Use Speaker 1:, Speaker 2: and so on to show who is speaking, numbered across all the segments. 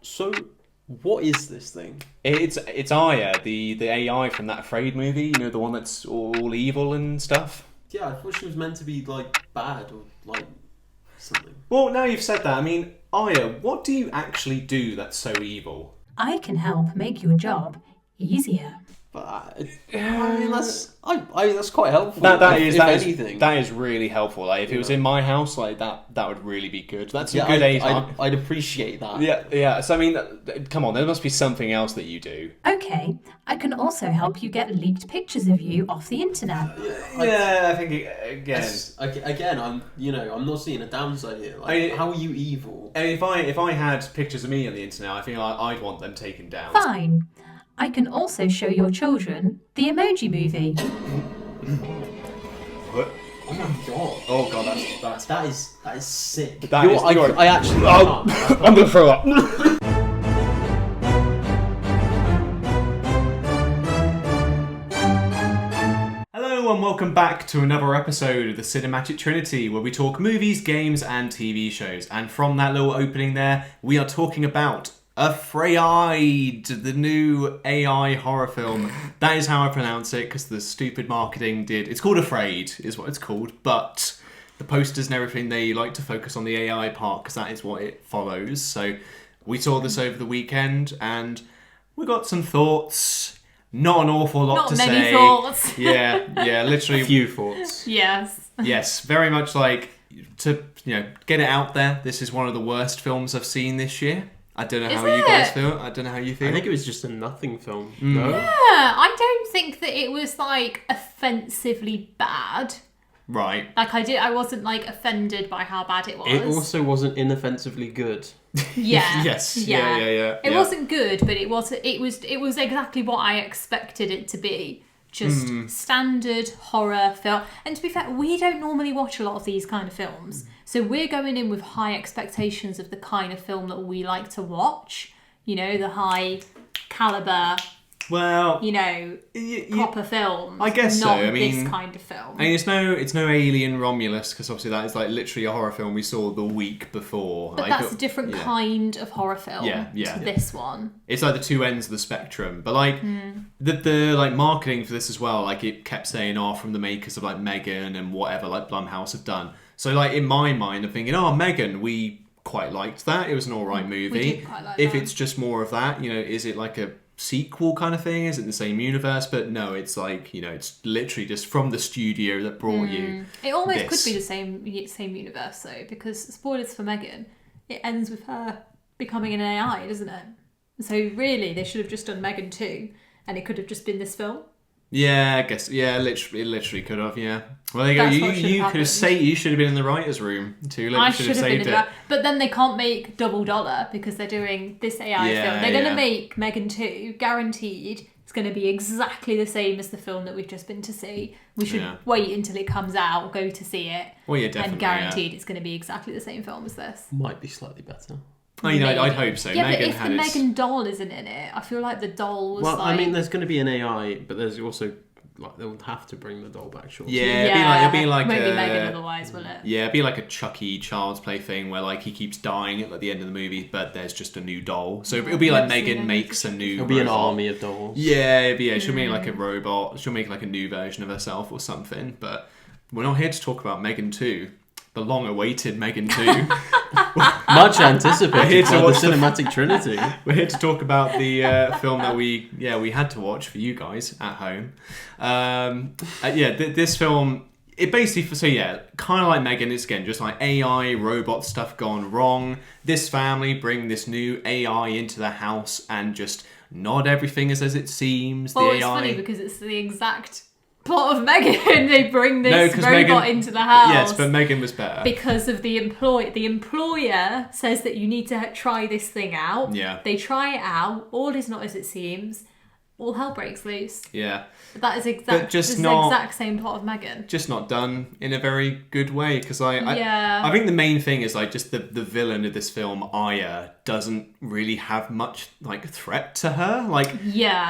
Speaker 1: So, what is this thing?
Speaker 2: It's Aya, the AI from that Afraid movie. You know, the one that's all evil and stuff.
Speaker 1: Yeah, I thought she was meant to be like bad or like something.
Speaker 2: Well, now you've said that, I mean, Aya, what do you actually do that's so evil?
Speaker 3: I can help make your job easier.
Speaker 1: But I mean, that's quite helpful.
Speaker 2: If
Speaker 1: anything.
Speaker 2: That is really helpful. Like, if it was in my house, like that would really be good. That's a good AI.
Speaker 1: I'd appreciate that.
Speaker 2: Yeah. So I mean, come on, there must be something else that you do.
Speaker 3: Okay, I can also help you get leaked pictures of you off the internet.
Speaker 2: I think
Speaker 1: Again, I'm not seeing a downside here. Like, how are you evil?
Speaker 2: And if I had pictures of me on the internet, I think I'd want them taken down.
Speaker 3: Fine. I can also show your children the Emoji Movie.
Speaker 2: What?
Speaker 1: Oh my god!
Speaker 2: Oh god,
Speaker 1: that is sick.
Speaker 2: I
Speaker 1: actually.
Speaker 2: I'm gonna throw up. Hello and welcome back to another episode of the Cinematic Trinity, where we talk movies, games, and TV shows. And from that little opening there, we are talking about Afraid, the new AI horror film. That is how I pronounce it, because the stupid marketing did. It's called Afraid, is what it's called, but the posters and everything, they like to focus on the AI part, because that is what it follows. So we saw this over the weekend, and we got some thoughts. Not an awful lot to say.
Speaker 4: Not many thoughts.
Speaker 2: Yeah, literally.
Speaker 1: A few thoughts.
Speaker 4: Yes.
Speaker 2: Yes, very much like, to get it out there, this is one of the worst films I've seen this year. I don't know how you guys feel. I don't know how you feel.
Speaker 1: I think it was just a nothing film. No?
Speaker 4: Yeah, I don't think that it was like offensively bad.
Speaker 2: Right.
Speaker 4: Like I wasn't like offended by how bad it was.
Speaker 1: It also wasn't inoffensively good.
Speaker 4: Yeah.
Speaker 2: Yes.
Speaker 4: Yeah. It
Speaker 2: Yeah.
Speaker 4: wasn't good, but it was exactly what I expected it to be. Just standard horror film. And to be fair, we don't normally watch a lot of these kind of films. So we're going in with high expectations of the kind of film that we like to watch. You know, the high caliber,
Speaker 2: Well,
Speaker 4: proper films.
Speaker 2: I guess so.
Speaker 4: not
Speaker 2: I mean,
Speaker 4: this kind of film.
Speaker 2: I mean, it's no Alien Romulus, because obviously that is like literally a horror film we saw the week before.
Speaker 4: But that's a different kind of horror film to this one.
Speaker 2: It's like the two ends of the spectrum. But like the like marketing for this as well, like it kept saying, from the makers of like Megan and whatever like Blumhouse have done. So like in my mind, I'm thinking, Megan, we quite liked that. It was an alright movie.
Speaker 4: We did quite like
Speaker 2: if
Speaker 4: that.
Speaker 2: It's just more of that, is it like a sequel kind of thing? Is it the same universe? But no, it's like, it's literally just from the studio that brought you.
Speaker 4: It almost
Speaker 2: this.
Speaker 4: could be the same universe though, because spoilers for Megan, it ends with her becoming an AI, doesn't it? So really, they should have just done Megan 2, and it could have just been this film.
Speaker 2: Yeah, I guess. Yeah, literally could have. Yeah. Well, there you
Speaker 4: That's
Speaker 2: go.
Speaker 4: what should
Speaker 2: You
Speaker 4: have
Speaker 2: could have
Speaker 4: happened.
Speaker 2: you should have been in the writers' room too.
Speaker 4: I
Speaker 2: You
Speaker 4: should have been
Speaker 2: saved
Speaker 4: in
Speaker 2: it.
Speaker 4: that, but then they can't make double dollar because they're doing this AI film. They're going to make Megan 2, guaranteed. It's going to be exactly the same as the film that we've just been to see. We should wait until it comes out, go to see it.
Speaker 2: Well, yeah, definitely.
Speaker 4: And guaranteed it's going to be exactly the same film as this.
Speaker 1: Might be slightly better.
Speaker 2: I'd hope so.
Speaker 4: Yeah,
Speaker 2: Megan
Speaker 4: but if
Speaker 2: had
Speaker 4: the
Speaker 2: its...
Speaker 4: Megan doll isn't in it, I feel like the doll was
Speaker 1: Well,
Speaker 4: like...
Speaker 1: I mean, there's going to be an AI, but there's also they'll have to bring the doll back, surely.
Speaker 2: Yeah, it'll be like
Speaker 4: won't
Speaker 2: a...
Speaker 4: be Megan otherwise, will it?
Speaker 2: Yeah, it'd be like a Chucky Child's Play thing where like he keeps dying at the end of the movie, but there's just a new doll. So it'll be like Megan makes a new.
Speaker 1: It'll be an
Speaker 2: robot.
Speaker 1: army of dolls.
Speaker 2: Yeah, she'll make like a robot. She'll make like a new version of herself or something. But we're not here to talk about Megan 2, the long-awaited Megan 2.
Speaker 1: Much anticipated for the
Speaker 2: watch
Speaker 1: Cinematic Trinity.
Speaker 2: We're here to talk about the film that we had to watch for you guys at home. This film, it basically, kind of like Megan, it's again just like AI, robot stuff gone wrong. This family bring this new AI into the house and just not everything is as it seems.
Speaker 4: Well,
Speaker 2: the
Speaker 4: it's
Speaker 2: AI...
Speaker 4: funny because it's the exact plot of Megan. They bring this robot
Speaker 2: Megan,
Speaker 4: into the house.
Speaker 2: Yes, but Megan was better.
Speaker 4: Because of the employer says that you need to try this thing out.
Speaker 2: Yeah.
Speaker 4: They try it out. All is not as it seems. All hell breaks loose.
Speaker 2: Yeah.
Speaker 4: That is the exact same plot of Megan.
Speaker 2: Just not done in a very good way, because I think the main thing is like just the villain of this film, Aya, doesn't really have much like threat to her. Like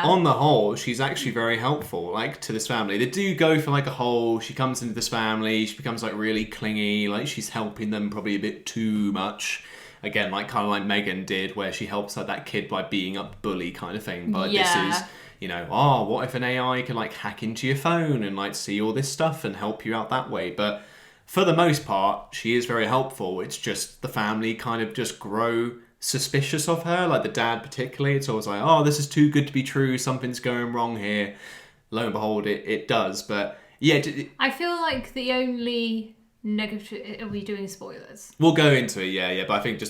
Speaker 2: on the whole, she's actually very helpful like to this family. They do go for like a whole, she comes into this family, she becomes like really clingy, like she's helping them probably a bit too much. again, like kind of like Megan did, where she helps like that kid by being a bully kind of thing. But this is, you know, what if an AI can like hack into your phone and like see all this stuff and help you out that way? But for the most part, she is very helpful. It's just the family kind of just grow suspicious of her, like the dad particularly. It's always like, oh, this is too good to be true, something's going wrong here. Lo and behold, it does. But yeah,
Speaker 4: I feel like the only negative... Are we doing spoilers?
Speaker 2: We'll go into it, yeah. But I think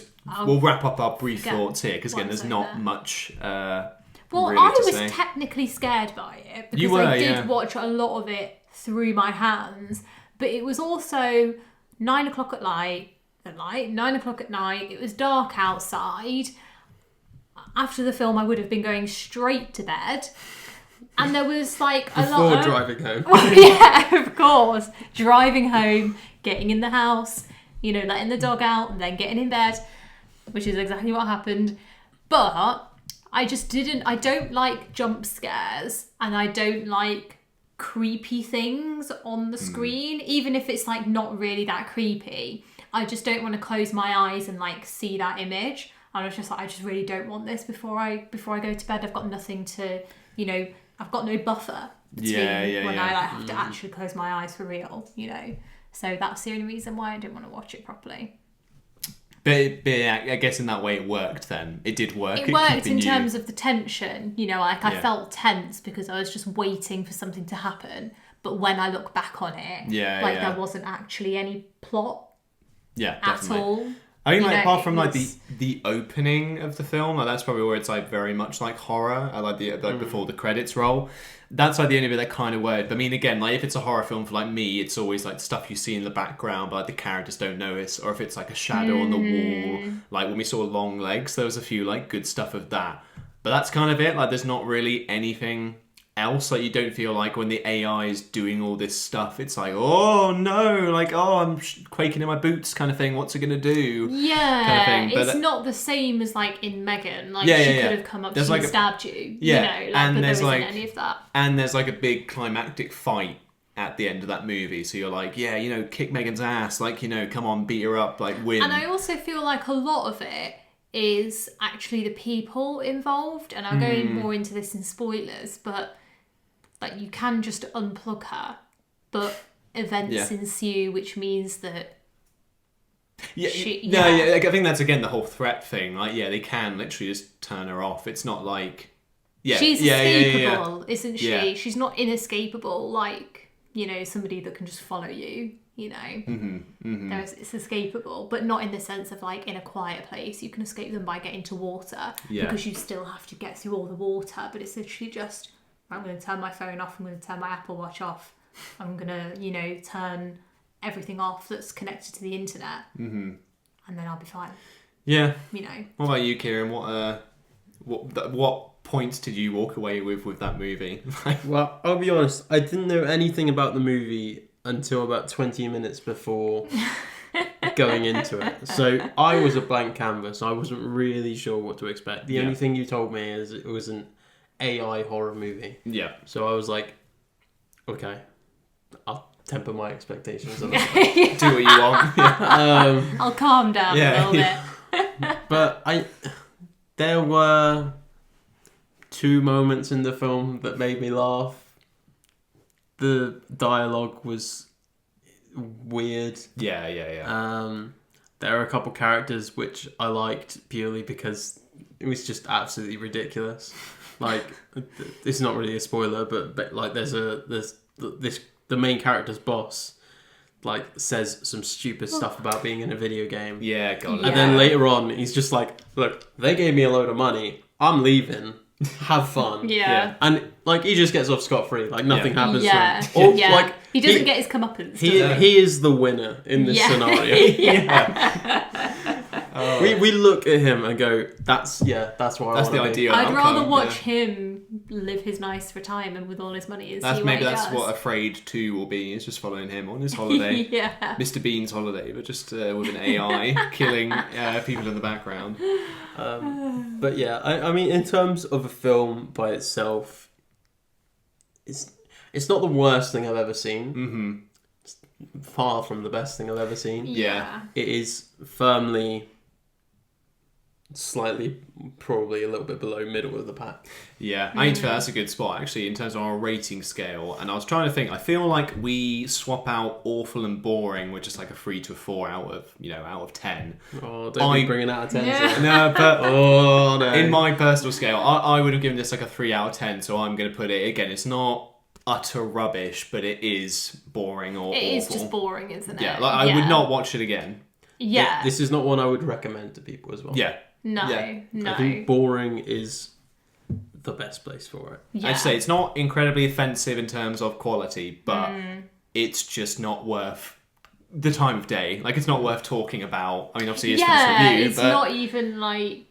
Speaker 2: we'll wrap up our brief thoughts here, because again, there's not much
Speaker 4: well,
Speaker 2: really
Speaker 4: I
Speaker 2: to
Speaker 4: was
Speaker 2: say.
Speaker 4: technically scared by it, because
Speaker 2: You were,
Speaker 4: I did
Speaker 2: yeah.
Speaker 4: watch a lot of it through my hands, but it was also 9 o'clock at night, 9 o'clock at night, it was dark outside. After the film, I would have been going straight to bed. And there was like a lot
Speaker 1: Before driving home.
Speaker 4: Yeah, of course. Driving home, getting in the house, you know, letting the dog out, and then getting in bed, which is exactly what happened. But I don't like jump scares, and I don't like creepy things on the screen, even if it's like not really that creepy. I just don't want to close my eyes and like see that image. And I was just like, I just really don't want this before I go to bed. I've got nothing to, you know, I've got no buffer between when I like, have to actually close my eyes for real, you know. So that's the only reason why I didn't want to watch it properly.
Speaker 2: But I guess in that way it worked then. It did work.
Speaker 4: It worked in terms of the tension, you know, like I felt tense because I was just waiting for something to happen. But when I look back on it, there wasn't actually any plot at all.
Speaker 2: I mean, like, apart from like the opening of the film, like that's probably where it's like very much like horror. I like the before the credits roll. That's like the only bit that kind of worked. But I mean, again, like if it's a horror film for like me, it's always like stuff you see in the background, but like, the characters don't notice, or if it's like a shadow on the wall. Like when we saw Long Legs, there was a few like good stuff of that. But that's kind of it. Like there's not really anything else. Like you don't feel like when the AI is doing all this stuff, it's like, oh no, like, oh, I'm quaking in my boots kind of thing. What's it going to do?
Speaker 4: Yeah,
Speaker 2: kind of thing. But
Speaker 4: it's not the same as like in Megan. Like she could have come up to you and stabbed you.
Speaker 2: Yeah,
Speaker 4: you know,
Speaker 2: and
Speaker 4: but
Speaker 2: there's
Speaker 4: there isn't
Speaker 2: like
Speaker 4: any of that.
Speaker 2: And there's like a big climactic fight at the end of that movie. So you're like, yeah, you know, kick Megan's ass. Like, you know, come on, beat her up, like win.
Speaker 4: And I also feel like a lot of it is actually the people involved. And I'm going more into this in spoilers, but like you can just unplug her, but events ensue, which means that
Speaker 2: I think that's again the whole threat thing. Like, yeah, they can literally just turn her off. It's not like,
Speaker 4: she's escapable, isn't she?
Speaker 2: Yeah.
Speaker 4: She's not inescapable, like, you know, somebody that can just follow you. You know, it's escapable, but not in the sense of like in a quiet place. You can escape them by getting to water because you still have to get through all the water. But it's literally just, I'm going to turn my phone off. I'm going to turn my Apple Watch off. I'm going to, you know, turn everything off that's connected to the internet, and then I'll be fine.
Speaker 2: Yeah.
Speaker 4: You know.
Speaker 2: What about you, Kieran? What points did you walk away with that movie?
Speaker 1: Well, I'll be honest. I didn't know anything about the movie until about 20 minutes before going into it. So I was a blank canvas. I wasn't really sure what to expect. The only thing you told me is it was an AI horror movie.
Speaker 2: Yeah.
Speaker 1: So I was like, okay, I'll temper my expectations a little bit.
Speaker 2: Do what you want.
Speaker 4: I'll calm down a little bit.
Speaker 1: But there were 2 moments in the film that made me laugh. The dialogue was weird.
Speaker 2: Yeah.
Speaker 1: There are a couple characters which I liked purely because it was just absolutely ridiculous. Like, it's not really a spoiler, but like the main character's boss like says some stupid stuff about being in a video game.
Speaker 2: Yeah, got it.
Speaker 1: And then later on, he's just like, look, they gave me a load of money. I'm leaving. Have fun.
Speaker 4: Yeah.
Speaker 1: And like he just gets off scot-free. Like nothing happens
Speaker 4: Yeah.
Speaker 1: to him. Or,
Speaker 4: Yeah.
Speaker 1: like,
Speaker 4: he doesn't get his comeuppance.
Speaker 1: He is the winner in this scenario. We look at him and go, that's what
Speaker 2: That's the ideal
Speaker 4: I'd
Speaker 2: outcome.
Speaker 4: rather watch him live his nice retirement with all his money and see what he
Speaker 2: that's
Speaker 4: does.
Speaker 2: what Afraid 2 will be, is just following him on his holiday.
Speaker 4: Yeah.
Speaker 2: Mr. Bean's holiday, but just with an AI killing people in the background.
Speaker 1: But yeah, I mean, in terms of a film by itself, it's not the worst thing I've ever seen.
Speaker 2: Mm-hmm.
Speaker 1: It's far from the best thing I've ever seen.
Speaker 2: Yeah.
Speaker 1: It is firmly slightly, probably a little bit below middle of the pack.
Speaker 2: Yeah, I think that's a good spot, actually, in terms of our rating scale. And I was trying to think, I feel like we swap out awful and boring with just like a 3 to 4 out of 10.
Speaker 1: Oh, don't be bringing out of 10s.
Speaker 4: Yeah.
Speaker 2: No, but
Speaker 1: Oh, no.
Speaker 2: in my personal scale, I would have given this like a 3 out of 10, so I'm going to put it, again, it's not utter rubbish, but it is boring or
Speaker 4: It
Speaker 2: awful.
Speaker 4: is just boring, isn't it?
Speaker 2: Yeah, like I would not watch it again.
Speaker 4: Yeah.
Speaker 1: This is not one I would recommend to people as well.
Speaker 2: Yeah.
Speaker 4: No.
Speaker 2: Yeah.
Speaker 4: No.
Speaker 1: I think boring is the best place for it.
Speaker 4: Yeah.
Speaker 2: I'd say it's not incredibly offensive in terms of quality, but it's just not worth the time of day. Like, it's not worth talking about. I mean, obviously, it's for this review,
Speaker 4: it's
Speaker 2: but
Speaker 4: not even like.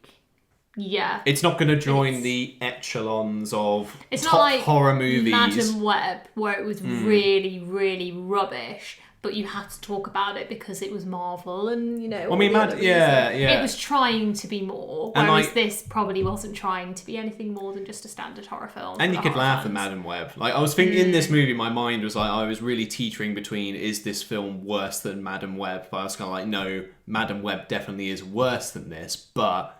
Speaker 4: Yeah.
Speaker 2: it's not going to join the echelons of
Speaker 4: It's
Speaker 2: top
Speaker 4: not like
Speaker 2: horror movies.
Speaker 4: Madam Web, where it was really, really rubbish, but you had to talk about it because it was Marvel and, you know.
Speaker 2: I mean,
Speaker 4: all the other
Speaker 2: yeah.
Speaker 4: reasons. It was trying to be more,
Speaker 2: And,
Speaker 4: whereas
Speaker 2: like-
Speaker 4: this probably wasn't trying to be anything more than just a standard horror film.
Speaker 2: And
Speaker 4: for
Speaker 2: you
Speaker 4: the
Speaker 2: could laugh at
Speaker 4: horror fans.
Speaker 2: Madam Web. Like, I was thinking in this movie, my mind was like, I was really teetering between, is this film worse than Madam Web? But I was kind of like, no, Madam Web definitely is worse than this, but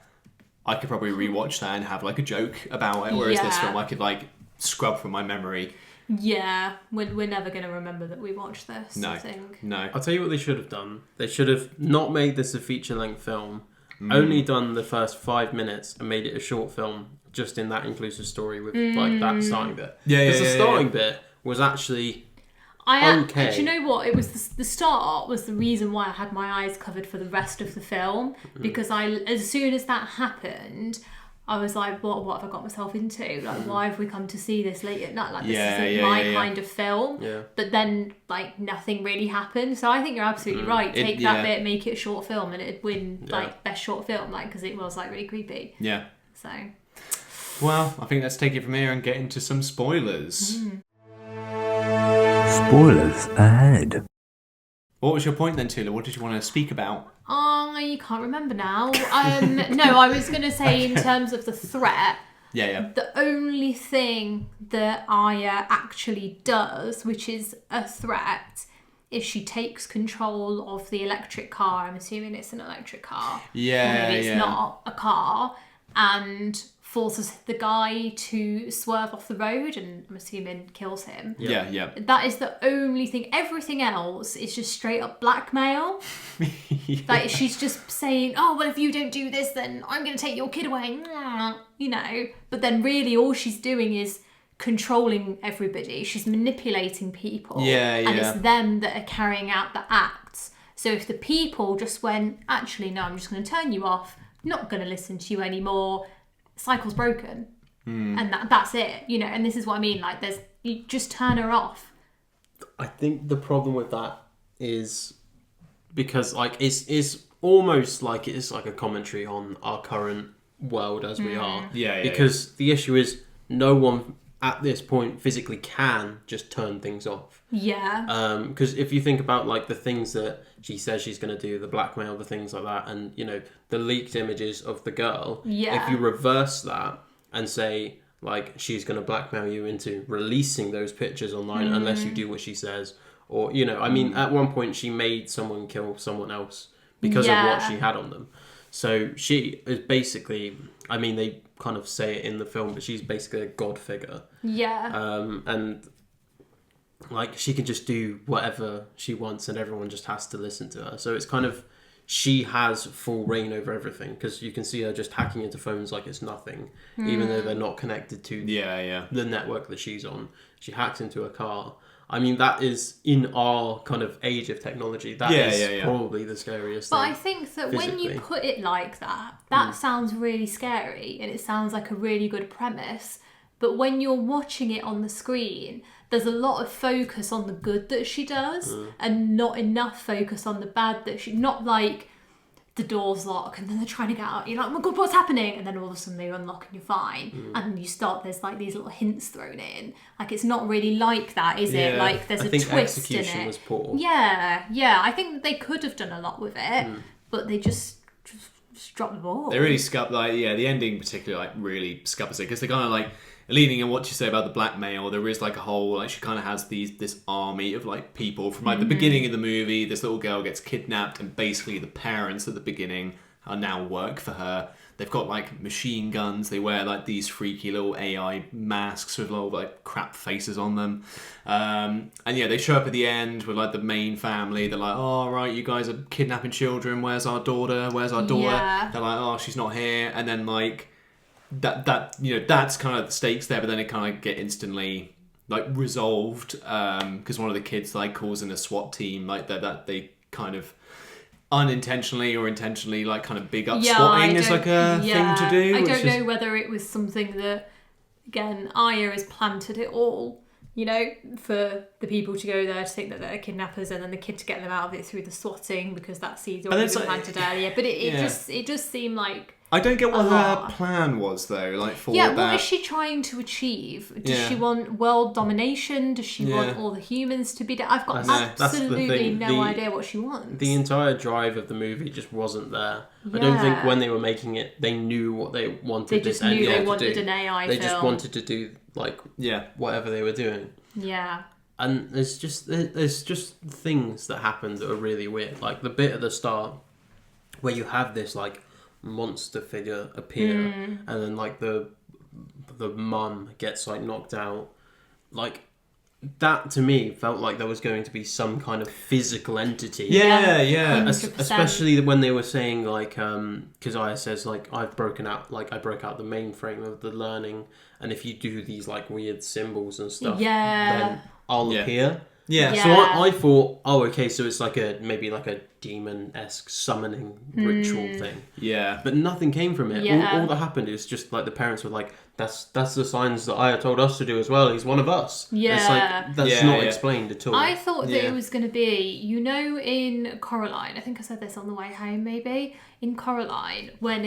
Speaker 2: I could probably rewatch that and have like a joke about it. Whereas this
Speaker 4: Yeah.
Speaker 2: film, I could like scrub from my memory.
Speaker 4: Yeah, we're never going to remember that we watched this,
Speaker 2: No,
Speaker 4: I think.
Speaker 2: no.
Speaker 1: I'll tell you what they should have done. They should have not made this a feature-length film, only done the first 5 minutes and made it a short film just in that inclusive story with like that starting bit.
Speaker 2: Yeah,
Speaker 1: Because
Speaker 2: yeah,
Speaker 1: the
Speaker 2: yeah,
Speaker 1: starting bit was actually okay.
Speaker 4: Do you know what? It was the start was the reason why I had my eyes covered for the rest of the film, because as soon as that happened, I was like, what have I got myself into? Like, why have we come to see this late at night? Like, this isn't my kind of film.
Speaker 1: Yeah.
Speaker 4: But then, like, nothing really happened. So I think you're absolutely right. Take that bit, make it a short film, and it'd win, like, best short film, like, because it was, like, really creepy.
Speaker 2: Yeah.
Speaker 4: So,
Speaker 2: Well, I think let's take it from here and get into some spoilers.
Speaker 5: Spoilers ahead.
Speaker 2: What was your point then, Tula? What did you want to speak about?
Speaker 4: I can't remember now. No, I was going to say in terms of the threat,
Speaker 2: Yeah.
Speaker 4: the only thing that Aya actually does, which is a threat, is she takes control of the electric car. I'm assuming it's an electric car.
Speaker 2: Yeah,
Speaker 4: Maybe it's
Speaker 2: yeah.
Speaker 4: not a car. And forces the guy to swerve off the road and I'm assuming kills him.
Speaker 2: Yeah.
Speaker 4: That is the only thing. Everything else is just straight up blackmail. Like, she's just saying, oh, well, if you don't do this, then I'm going to take your kid away. You know? But then really all she's doing is controlling everybody. She's manipulating people.
Speaker 2: Yeah.
Speaker 4: And it's them that are carrying out the acts. So if the people just went, actually, no, I'm just going to turn you off, not going to listen to you anymore, cycle's broken. And that's it, you know. And this is what I mean, like, you just turn her off.
Speaker 1: I think the problem with that is because like it's almost like it's like a commentary on our current world as we are.
Speaker 2: Yeah.
Speaker 1: Because the issue is no one at this point physically can just turn things off.
Speaker 4: Yeah.
Speaker 1: Because if you think about like the things that she says she's going to do, the blackmail, the things like that, and you know the leaked images of the girl.
Speaker 4: Yeah.
Speaker 1: If you reverse that and say like she's going to blackmail you into releasing those pictures online unless you do what she says, or you know, I mean, at one point she made someone kill someone else because of what she had on them. So she is basically, I mean, they kind of say it in the film, but she's basically a god figure.
Speaker 4: Yeah.
Speaker 1: And like she can just do whatever she wants and everyone just has to listen to her. So it's kind of, she has full reign over everything because you can see her just hacking into phones like it's nothing, even though they're not connected to the network that she's on. She hacks into a car. I mean, that is, in our kind of age of technology, that is probably the scariest
Speaker 4: But
Speaker 1: thing.
Speaker 4: I think that when
Speaker 1: physically.
Speaker 4: you put it like that, that sounds really scary and it sounds like a really good premise. But when you're watching it on the screen, there's a lot of focus on the good that she does and not enough focus on the bad that she... Not like the door's locked and then they're trying to get out. You're like, oh my God, what's happening? And then all of a sudden they unlock and you're fine. And you start, there's like these little hints thrown in. Like, it's not really like that, is it? Like, there's
Speaker 1: I
Speaker 4: a
Speaker 1: think
Speaker 4: twist in
Speaker 1: execution
Speaker 4: it.
Speaker 1: was poor.
Speaker 4: Yeah. I think that they could have done a lot with it, but they just dropped the ball.
Speaker 2: They really the ending particularly like really scuppers it because they're kind of like leaning on what you say about the blackmail. There is like a whole, like she kind of has this army of like people from like the beginning of the movie. This little girl gets kidnapped and basically the parents at the beginning are now work for her. They've got like machine guns. They wear like these freaky little AI masks with little like crap faces on them. And yeah, they show up at the end with like the main family. They're like, "Oh, right, you guys are kidnapping children. Where's our daughter? Where's our daughter?"
Speaker 4: Yeah.
Speaker 2: They're like, "Oh, she's not here." And then like that you know, that's kind of the stakes there. But then it kind of get instantly like resolved because one of the kids like calls in a SWAT team like that they kind of unintentionally or intentionally like kind of big up swatting as like a thing to do.
Speaker 4: I don't know whether it was something that, again, Aya has planted it all, you know, for the people to go there to think that they're kidnappers, and then the kid to get them out of it through the swatting because that seed's already been planted earlier. But it just seemed like
Speaker 2: I don't get what her plan was though, like for
Speaker 4: yeah,
Speaker 2: that.
Speaker 4: what is she trying to achieve? Does she want world domination? Does she want all the humans to be I've got absolutely no idea what she wants.
Speaker 1: The entire drive of the movie just wasn't there. I don't think when they were making it, they knew what they wanted.
Speaker 4: They just knew they wanted an AI
Speaker 1: They
Speaker 4: film.
Speaker 1: just wanted to do like whatever they were doing.
Speaker 4: Yeah.
Speaker 1: And there's just things that happen that are really weird. Like the bit at the start where you have this like monster figure appear, and then like the mum gets like knocked out. Like that to me felt like there was going to be some kind of physical entity.
Speaker 2: Yeah.
Speaker 4: 100%.
Speaker 1: Especially when they were saying like because Aya says like I broke out the mainframe of the learning, and if you do these like weird symbols and stuff, then I'll appear.
Speaker 2: Yeah.
Speaker 1: So I thought, okay, so it's like maybe a demon-esque summoning ritual thing.
Speaker 2: Yeah.
Speaker 1: But nothing came from it.
Speaker 4: Yeah.
Speaker 1: All that happened is just like the parents were like, that's the signs that Aya told us to do as well. He's one of us.
Speaker 4: Yeah.
Speaker 1: It's like, that's not explained at all.
Speaker 4: I thought that it was going to be, you know, in Coraline, I think I said this on the way home maybe, in Coraline, when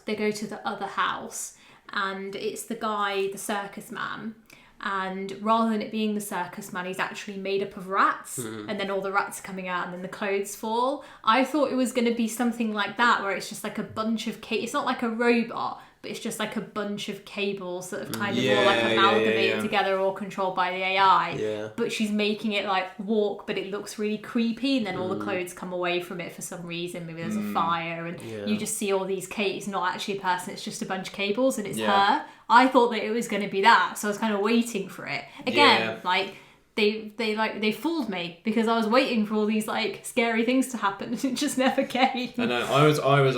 Speaker 4: they go to the other house and it's the guy, the circus man, and rather than it being the circus man, he's actually made up of rats, and then all the rats are coming out and then the clothes fall. I thought it was going to be something like that, where it's just like a bunch of it's not like a robot, but it's just like a bunch of cables that have kind of all like amalgamated together, all controlled by the AI.
Speaker 1: Yeah.
Speaker 4: But she's making it like walk, but it looks really creepy, and then all the clothes come away from it for some reason. Maybe there's a fire, and you just see all these cables. It's not actually a person, it's just a bunch of cables, and it's her. I thought that it was going to be that, so I was kind of waiting for it. Again, like they fooled me because I was waiting for all these like scary things to happen, and it just never came.
Speaker 2: I know. I was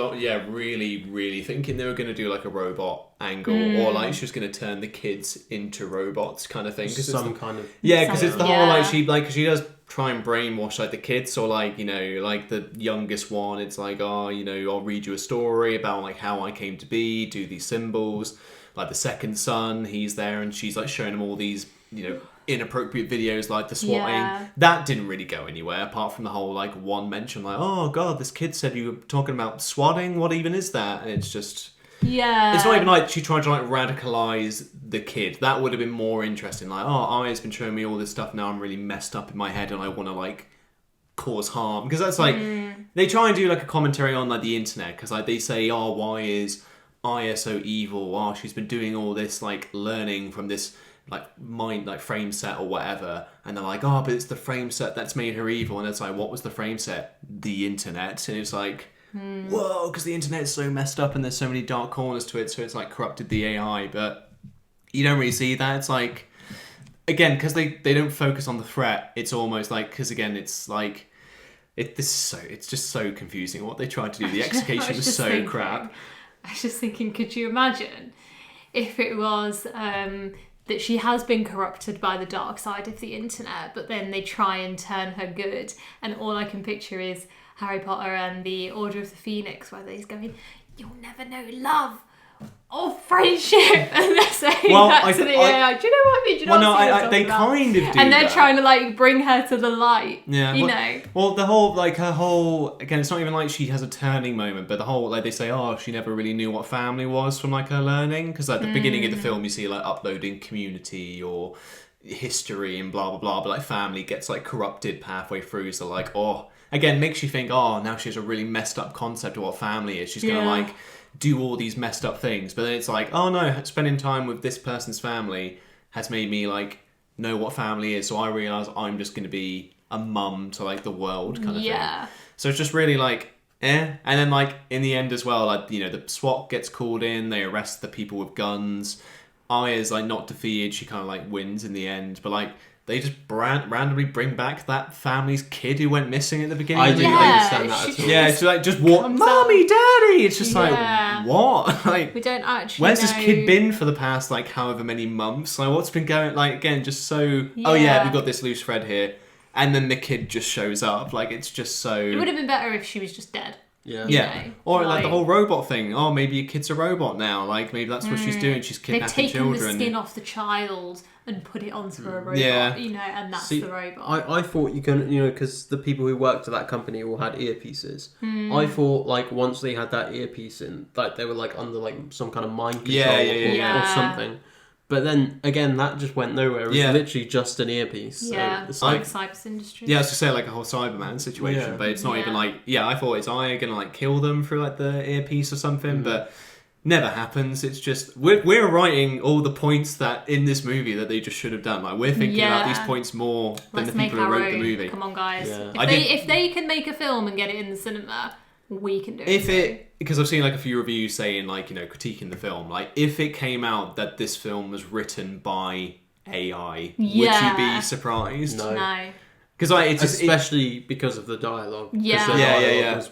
Speaker 2: really, really thinking they were going to do like a robot angle, or like she was going to turn the kids into robots, kind of thing.
Speaker 1: because it's
Speaker 2: the whole like she does try and brainwash like the kids, or like, you know, like the youngest one, it's like, oh, you know, I'll read you a story about like how I came to be, do these symbols. Like the second son, he's there and she's like showing him all these, you know, inappropriate videos like the swatting. That didn't really go anywhere apart from the whole like one mention like, oh god, this kid said you were talking about swatting, what even is that? And it's just it's not even like she tried to like radicalize the kid. That would have been more interesting, like, oh, Aya's been showing me all this stuff, now I'm really messed up in my head and I want to like cause harm, because that's like they try and do like a commentary on like the internet, because like they say, oh, why is Aya so evil? Oh, she's been doing all this like learning from this like mind like frame set or whatever, and they're like, oh, but it's the frame set that's made her evil. And it's like, what was the frame set? The internet. And it's like, whoa, because the internet is so messed up and there's so many dark corners to it, so it's like corrupted the AI. But you don't really see that. It's like, again, because they don't focus on the threat, it's almost like, because again, it's like it's just so confusing what they tried to do. The execution was so crap.
Speaker 4: I was just thinking, could you imagine if it was that she has been corrupted by the dark side of the internet, but then they try and turn her good, and all I can picture is Harry Potter and the Order of the Phoenix, where he's going, "You'll never know love or friendship," and they're saying that to the AI. Do you know what I mean? Do you know what I'm
Speaker 2: they
Speaker 4: about?
Speaker 2: kind of do,
Speaker 4: and they're
Speaker 2: that.
Speaker 4: trying to like bring her to the light.
Speaker 2: Yeah,
Speaker 4: you know.
Speaker 2: Well, the whole like her whole, again, it's not even like she has a turning moment, but the whole like they say, oh, she never really knew what family was from like her learning, because like the beginning of the film you see like uploading Community or history and blah blah blah, but like family gets like corrupted halfway through, so like, oh, again, makes you think, oh, now she has a really messed up concept of what family is. She's gonna like do all these messed up things, but then it's like, oh no, spending time with this person's family has made me like know what family is, so I realise I'm just going to be a mum to like the world kind of thing. So it's just really like And then like in the end as well, like the SWAT gets called in, they arrest the people with guns. Aya's like not defeated, she kind of like wins in the end, but like they just randomly bring back that family's kid who went missing at the beginning.
Speaker 1: I didn't understand that at all.
Speaker 2: Yeah, it's like just what, mommy, daddy. It's just like what? Like
Speaker 4: we don't actually.
Speaker 2: Where's
Speaker 4: know.
Speaker 2: this kid been for the past like however many months? Like what's been going? Like again, just so. Oh yeah, we've got this loose thread here, and then the kid just shows up. Like it's just so.
Speaker 4: It would have been better if she was just dead.
Speaker 1: Yeah.
Speaker 2: Yeah. Or like the whole robot thing. Oh, maybe your kid's a robot now. Like maybe that's what she's doing. She's kidnapping
Speaker 4: They've taken
Speaker 2: children.
Speaker 4: the skin off the child and put it onto a robot.
Speaker 2: Yeah.
Speaker 4: And that's the robot.
Speaker 1: I thought you can, because the people who worked at that company all had earpieces. I thought like once they had that earpiece in, like they were like under like some kind of mind control or something. But then again, that just went nowhere. It was literally just an earpiece.
Speaker 4: Yeah,
Speaker 1: so it's
Speaker 4: like Cyber Industries.
Speaker 2: Yeah, I was to say like a whole Cyberman situation, but it's not even like. Yeah, I thought it's Aya gonna like kill them through like the earpiece or something, but never happens. It's just we're writing all the points that in this movie that they just should have done. Like we're thinking about these points more than the people who wrote the movie.
Speaker 4: Come on, guys!
Speaker 1: Yeah.
Speaker 4: If they can make a film and get it in the cinema, we can do it.
Speaker 2: Because I've seen like a few reviews saying like critiquing the film, like if it came out that this film was written by AI, would you be surprised?
Speaker 4: No.
Speaker 2: Because like it's
Speaker 1: especially because of the dialogue.
Speaker 4: Yeah.
Speaker 1: The dialogue was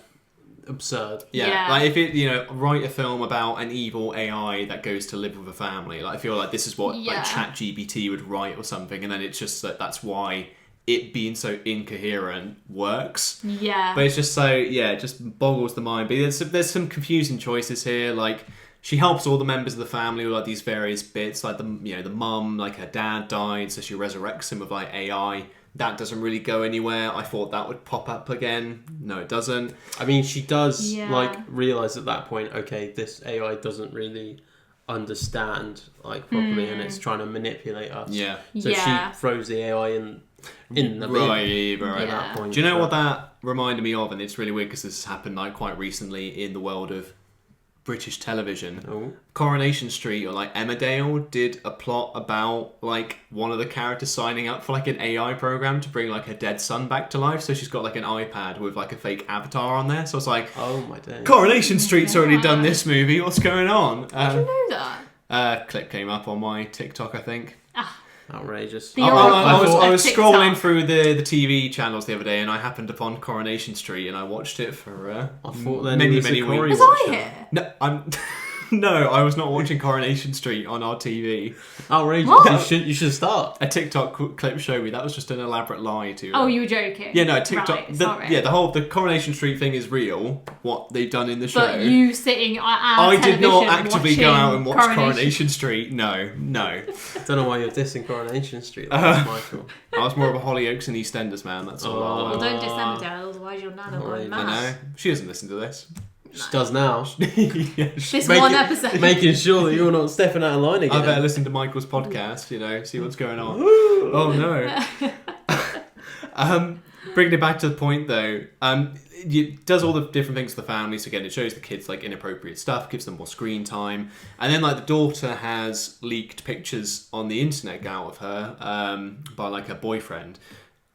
Speaker 1: absurd.
Speaker 2: Yeah, like if it write a film about an evil AI that goes to live with a family, like I feel like this is what like ChatGPT would write or something, and then it's just that that's why it being so incoherent works.
Speaker 4: Yeah.
Speaker 2: But it's just so, it just boggles the mind. But there's some confusing choices here. Like, she helps all the members of the family with like these various bits. Like the mum, like her dad died, so she resurrects him with like AI. That doesn't really go anywhere. I thought that would pop up again. No, it doesn't.
Speaker 1: I mean, she does like realise at that point, okay, this AI doesn't really understand like properly, and it's trying to manipulate us.
Speaker 2: Yeah.
Speaker 1: So she throws the AI in the bin at that point.
Speaker 2: Do you know what that reminded me of? And it's really weird because this has happened like quite recently in the world of British television.
Speaker 1: Oh.
Speaker 2: Coronation Street or like Emmerdale did a plot about like one of the characters signing up for like an AI program to bring like her dead son back to life. So she's got like an iPad with like a fake avatar on there. So it's like,
Speaker 1: oh my days,
Speaker 2: Coronation Street's already done this movie. What's going on?
Speaker 4: Did you know that?
Speaker 2: Clip came up on my TikTok, I think.
Speaker 1: Outrageous.
Speaker 2: I was scrolling through the TV channels the other day, and I happened upon Coronation Street, and I watched it for many weeks.
Speaker 4: Was I here?
Speaker 2: No, no, I was not watching Coronation Street on our TV.
Speaker 1: Outrageous. You should start.
Speaker 2: A TikTok clip showed me that was just an elaborate lie to.
Speaker 4: Oh, you were joking.
Speaker 2: Yeah, no, TikTok.
Speaker 4: Right, sorry.
Speaker 2: The Coronation Street thing is real. What they've done in the show.
Speaker 4: But you sitting on
Speaker 2: I did not actively go out and watch Coronation Street. No.
Speaker 1: Don't know why you're dissing Coronation Street, Michael.
Speaker 2: I was more of a Hollyoaks and EastEnders man. That's all.
Speaker 4: Well, don't diss Emmerdale, otherwise your nana will
Speaker 2: I know. She doesn't listen to this.
Speaker 1: She does now.
Speaker 4: One episode.
Speaker 1: Making sure that you're not stepping out of line again.
Speaker 2: I better listen to Michael's podcast, see what's going on. Oh no. Bringing it back to the point though, it does all the different things for the families. Again, it shows the kids like inappropriate stuff, gives them more screen time, and then like the daughter has leaked pictures on the internet out of her by like her boyfriend.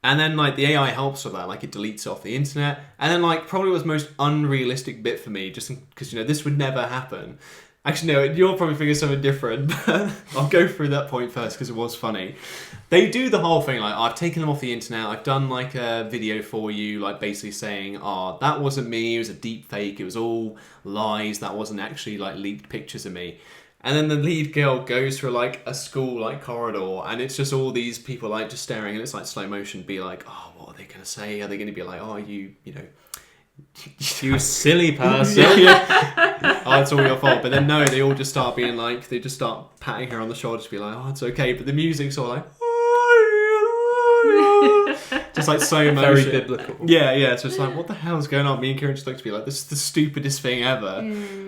Speaker 2: And then, like, the AI helps with that. Like, it deletes it off the internet. And then, like, probably was the most unrealistic bit for me, just because, this would never happen. Actually, no, you'll probably figure something different. But I'll go through that point first, because it was funny. They do the whole thing, like, I've taken them off the internet. I've done, like, a video for you, like, basically saying, that wasn't me. It was a deep fake. It was all lies. That wasn't actually, like, leaked pictures of me. And then the lead girl goes through like a school like corridor, and it's just all these people like just staring, and it's like slow motion. Be like, oh, what are they gonna say? Are they gonna be like, oh, you
Speaker 1: silly person?
Speaker 2: Oh, it's all your fault. But then no, they all just start being like, they just start patting her on the shoulder to be like, oh, it's okay. But the music's all like, just like slow motion.
Speaker 1: Very biblical.
Speaker 2: Yeah. So it's like, what the hell's going on? Me and Kieran just looked to be like, this is the stupidest thing ever.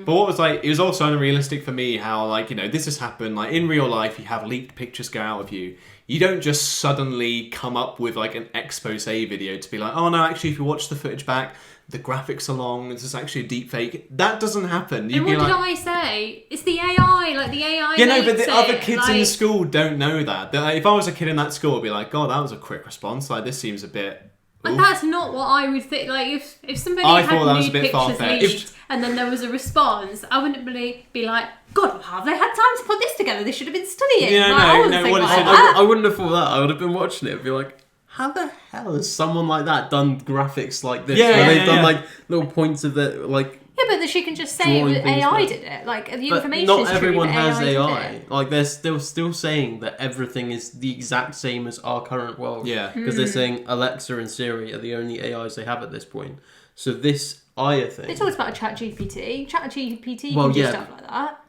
Speaker 2: But what was like, it was also unrealistic for me how like, this has happened. Like in real life, you have leaked pictures go out of you. You don't just suddenly come up with like an expose video to be like, oh no, actually, if you watch the footage back, the graphics are long, this is actually a deep fake. That doesn't happen.
Speaker 4: And what did I say? It's the AI, like the AI.
Speaker 2: Yeah, no, but the other kids in the school don't know that. If I was a kid in that school, I'd be like, God, that was a quick response. Like, this seems a bit
Speaker 4: And that's not what I would think. Like, if somebody
Speaker 2: I thought
Speaker 4: had
Speaker 2: that was a
Speaker 4: nude
Speaker 2: bit
Speaker 4: pictures
Speaker 2: far-fetched.
Speaker 4: leaked and then there was a response, I wouldn't really be like, God, how have they had time to put this together? They should have been studying.
Speaker 2: Yeah,
Speaker 4: like, I wouldn't think
Speaker 2: what it
Speaker 4: like
Speaker 2: should-
Speaker 4: that.
Speaker 1: I wouldn't have thought that. I would have been watching it and be like, how the hell has someone like that done graphics like this?
Speaker 2: Yeah,
Speaker 1: where
Speaker 2: yeah,
Speaker 1: they've done
Speaker 2: yeah.
Speaker 1: like little points of the like.
Speaker 4: Yeah, but she can just say it
Speaker 1: Drawing
Speaker 4: was
Speaker 1: things
Speaker 4: AI
Speaker 1: back.
Speaker 4: did it. Like, the
Speaker 1: But
Speaker 4: information
Speaker 1: not
Speaker 4: is true,
Speaker 1: everyone
Speaker 4: but
Speaker 1: has
Speaker 4: did
Speaker 1: AI.
Speaker 4: it.
Speaker 1: Like they're still saying that everything is the exact same as our current world.
Speaker 2: Yeah.
Speaker 1: Because they're saying Alexa and Siri are the only AIs they have at this point. So this Aya thing.
Speaker 4: They talked about a ChatGPT. ChatGPT
Speaker 1: Well,
Speaker 4: can do
Speaker 1: yeah.
Speaker 4: stuff like that.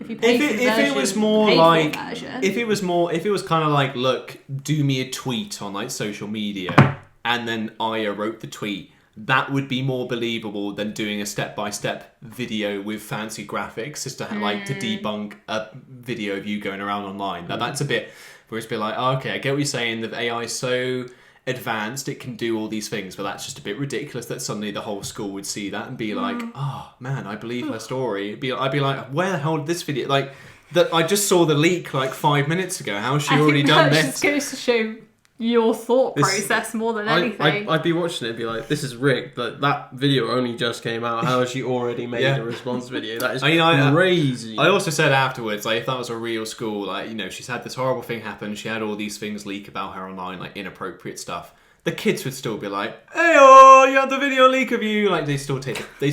Speaker 4: If you pay for the
Speaker 2: If it
Speaker 4: version,
Speaker 2: was more
Speaker 4: paid for
Speaker 2: like,
Speaker 4: version.
Speaker 2: if it was kind of like, look, do me a tweet on like social media, and then Aya wrote the tweet, that would be more believable than doing a step-by-step video with fancy graphics just to like to debunk a video of you going around online. Now that's a bit where it's a bit like, oh, okay, I get what you're saying. The AI is so advanced, it can do all these things, but that's just a bit ridiculous that suddenly the whole school would see that and be like, oh man, I believe her story. I'd be like, where the hell did this video like that? I just saw the leak like 5 minutes ago. How has she already done
Speaker 4: that
Speaker 2: this?
Speaker 4: just goes to show your thought
Speaker 1: This-
Speaker 4: process more than anything.
Speaker 1: I'd be watching it and be like, this is rigged, but that video only just came out. How has she already made
Speaker 2: Yeah.
Speaker 1: a response video? That is
Speaker 2: I
Speaker 1: crazy.
Speaker 2: I also said afterwards, like, if that was a real school, like, you know, she's had this horrible thing happen, she had all these things leak about her online, like inappropriate stuff. The kids would still be like, "Hey, oh, you had the video leak of you." Like they still take the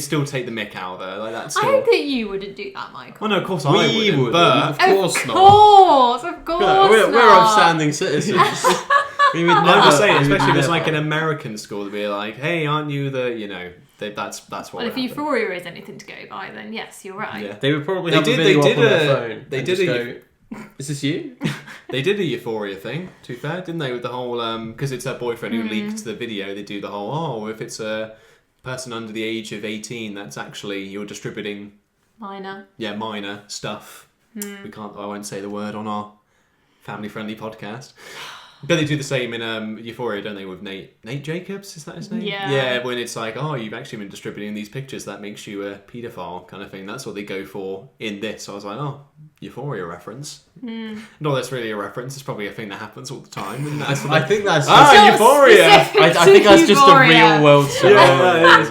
Speaker 2: mick out of her. Like that's
Speaker 4: I
Speaker 2: still.
Speaker 4: hope that you wouldn't do that, Michael.
Speaker 2: Well, no, of course I
Speaker 1: We
Speaker 2: wouldn't.
Speaker 1: wouldn't,
Speaker 2: But
Speaker 1: of course not.
Speaker 4: Of course
Speaker 1: We're
Speaker 4: not.
Speaker 1: upstanding citizens. We would
Speaker 2: I'm
Speaker 1: never-
Speaker 2: just saying,
Speaker 1: we would
Speaker 2: especially if it's
Speaker 1: never.
Speaker 2: like an American school, to be like, "Hey, aren't you the?" You know, that's what.
Speaker 4: Well, if
Speaker 2: would happen.
Speaker 4: Euphoria is anything to go by, then yes, you're right.
Speaker 2: Yeah.
Speaker 1: They would probably
Speaker 2: They
Speaker 1: have
Speaker 2: did-
Speaker 1: a video
Speaker 2: they
Speaker 1: up
Speaker 2: did
Speaker 1: on their
Speaker 2: a-
Speaker 1: phone.
Speaker 2: they
Speaker 1: and
Speaker 2: did
Speaker 1: just
Speaker 2: a-
Speaker 1: go, is this you?
Speaker 2: They did a Euphoria thing, to be fair, didn't they? With the whole, because it's her boyfriend who leaked the video, they do the whole, oh, if it's a person under the age of 18, that's actually, you're distributing,
Speaker 4: Minor.
Speaker 2: minor stuff. I won't say the word on our family-friendly podcast. But they do the same in Euphoria, don't they, with Nate Jacobs, is that his name?
Speaker 4: Yeah.
Speaker 2: Yeah, when it's like, oh, you've actually been distributing these pictures, that makes you a paedophile kind of thing. That's what they go for in this. So I was like, oh, Euphoria reference. No, that's really a reference. It's probably a thing that happens all the time. Isn't it?
Speaker 1: I think that's
Speaker 2: Ah,
Speaker 1: just,
Speaker 2: Euphoria!
Speaker 1: I think that's just a
Speaker 4: Euphoria.
Speaker 1: real world scenario.
Speaker 2: Yeah, it is.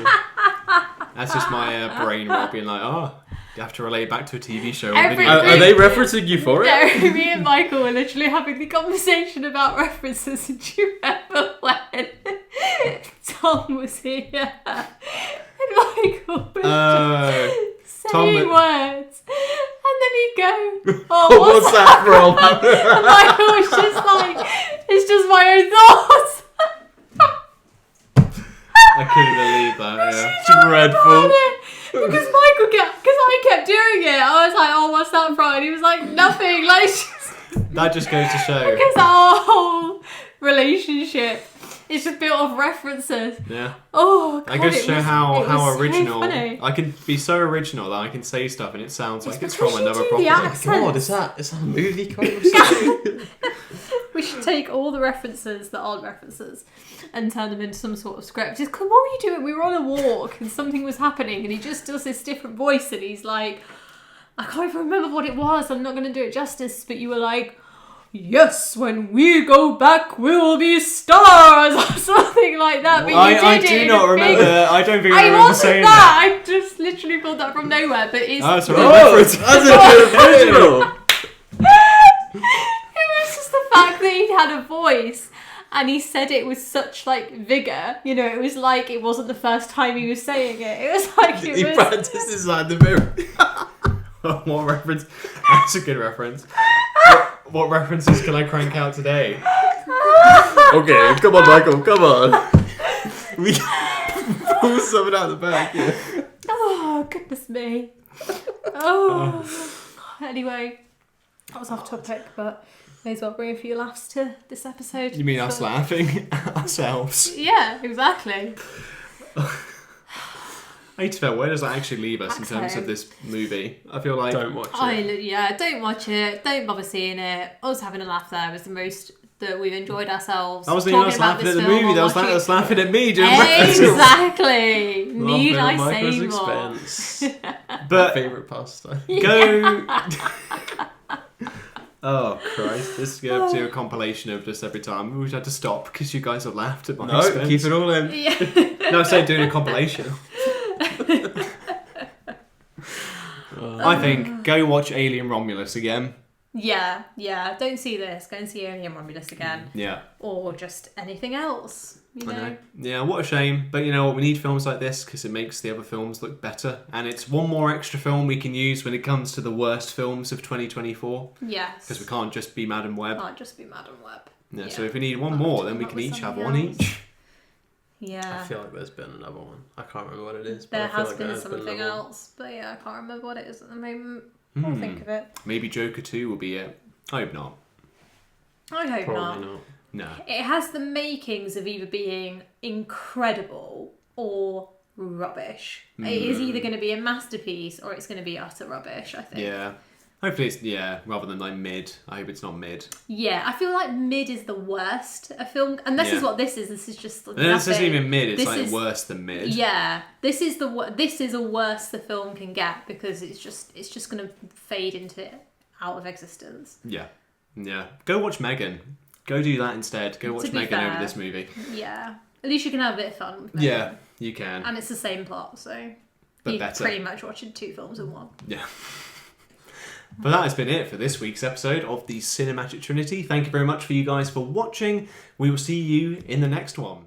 Speaker 2: That's just my brain rot being like, oh, you have to relate back to a TV show. Or
Speaker 4: Every-
Speaker 2: video.
Speaker 1: Are they referencing Euphoria?
Speaker 4: No, me and Michael were literally having the conversation about references. And do you remember when Tom was here and Michael was just saying
Speaker 2: Tom-
Speaker 4: words, and then he'd go, "Oh,
Speaker 1: What's that from?
Speaker 4: And Michael was just like, "It's just my own thoughts."
Speaker 2: I couldn't believe that. Yeah.
Speaker 4: About
Speaker 1: Dreadful.
Speaker 4: it. Because I kept doing it. I was like, "Oh, what's that from?" And he was like, "Nothing." Like, it's just.
Speaker 2: That just goes to show.
Speaker 4: Because our whole relationship is just built off references.
Speaker 2: Yeah.
Speaker 4: Oh, God,
Speaker 2: I goes to show how
Speaker 4: it was
Speaker 2: original.
Speaker 4: So funny.
Speaker 2: I can be so original that I can say stuff and it sounds like it's
Speaker 4: because
Speaker 2: from
Speaker 4: you
Speaker 2: another
Speaker 4: do
Speaker 2: property.
Speaker 4: the accent.
Speaker 1: God, is that a movie conversation?
Speaker 4: We should take all the references that aren't references and turn them into some sort of script. Just, what were you doing? We were on a walk and something was happening and he just does this different voice and he's like, I can't even remember what it was. I'm not going to do it justice, but you were like, "Yes, when we go back, we'll be stars," or something like that. But
Speaker 2: I
Speaker 4: you did it
Speaker 2: do
Speaker 4: in
Speaker 2: not
Speaker 4: a big-
Speaker 2: remember. I don't think I
Speaker 4: I
Speaker 2: remember
Speaker 4: wasn't
Speaker 2: saying
Speaker 4: that. I just literally pulled that from nowhere. But it's
Speaker 2: Oh, it's a
Speaker 1: Oh,
Speaker 2: real reference.
Speaker 1: that's a good original.
Speaker 4: it was just the fact that he had a voice and he said it with such like vigor. You know, it was like it wasn't the first time he was saying it. It was like it
Speaker 1: He
Speaker 4: was.
Speaker 1: practices like the mirror.
Speaker 2: What reference? That's a good reference. What references can I crank out today?
Speaker 1: Okay, come on, Michael, come on. We pull something out of the bag. Yeah.
Speaker 4: Oh goodness me. Oh. Anyway, that was off topic, but may as well bring a few laughs to this episode.
Speaker 2: You mean us
Speaker 4: So-
Speaker 2: laughing at ourselves?
Speaker 4: Yeah, exactly.
Speaker 2: I need to know, where does that actually leave us in terms of this movie? I feel like
Speaker 1: Don't watch it.
Speaker 4: Don't watch it. Don't bother seeing it. Us having a laugh there was the most that we've enjoyed ourselves.
Speaker 2: I wasn't even
Speaker 4: talking about
Speaker 2: laughing at
Speaker 4: this
Speaker 2: the
Speaker 4: film
Speaker 2: movie.
Speaker 4: or
Speaker 2: That was
Speaker 4: watching-
Speaker 2: us laughing at me doing references.
Speaker 4: Exactly. Need I
Speaker 1: Laughing
Speaker 4: say
Speaker 1: at
Speaker 4: more?
Speaker 1: Michael's expense.
Speaker 2: But
Speaker 1: Favourite pastime.
Speaker 2: go Oh Christ! This is going to do a compilation of just every time we've had to stop because you guys have laughed at my
Speaker 1: No,
Speaker 2: expense.
Speaker 1: keep it all in.
Speaker 4: Yeah.
Speaker 2: No, I say doing a compilation. I think go watch Alien Romulus again.
Speaker 4: Yeah. Don't see this. Go and see Alien Romulus again.
Speaker 2: Yeah.
Speaker 4: Or just anything else. You know?
Speaker 2: I know. Yeah, what a shame. But you know what? We need films like this because it makes the other films look better. And it's one more extra film we can use when it comes to the worst films of 2024.
Speaker 4: Yes.
Speaker 2: Because we can't just be Madam Web.
Speaker 4: Can't just be Madam Web.
Speaker 2: Yeah, so if we need one more, then we can each have one each.
Speaker 4: Yeah.
Speaker 1: I feel like there's been another one. I can't remember what it is. But
Speaker 4: There
Speaker 1: I feel
Speaker 4: has
Speaker 1: like
Speaker 4: been
Speaker 1: there's
Speaker 4: something
Speaker 1: another one.
Speaker 4: else. But yeah, I can't remember what it is at the moment. I'll think of it.
Speaker 2: Maybe Joker 2 will be it. I hope not.
Speaker 4: I hope
Speaker 1: Probably
Speaker 4: not.
Speaker 1: not.
Speaker 2: No.
Speaker 4: It has the makings of either being incredible or rubbish. It is either going to be a masterpiece or it's going to be utter rubbish, I think.
Speaker 2: Yeah. Hopefully it's, rather than like mid. I hope it's not mid.
Speaker 4: Yeah, I feel like mid is the worst a film, and this is what this is. This is just nothing.
Speaker 2: This isn't even mid. It's
Speaker 4: This
Speaker 2: like
Speaker 4: is-
Speaker 2: worse than mid.
Speaker 4: Yeah, this is a worse the film can get because it's just going to fade into out of existence.
Speaker 2: Yeah. Yeah. Go watch Megan. Go do that instead. Go watch
Speaker 4: To be
Speaker 2: Megan
Speaker 4: fair,
Speaker 2: over this movie.
Speaker 4: Yeah, at least you can have a bit of fun with Megan.
Speaker 2: Yeah, you can.
Speaker 4: And it's the same plot, so
Speaker 2: But
Speaker 4: you're
Speaker 2: better.
Speaker 4: pretty much watching two films in one.
Speaker 2: Yeah. But that has been it for this week's episode of the Cinematic Trinity. Thank you very much for you guys for watching. We will see you in the next one.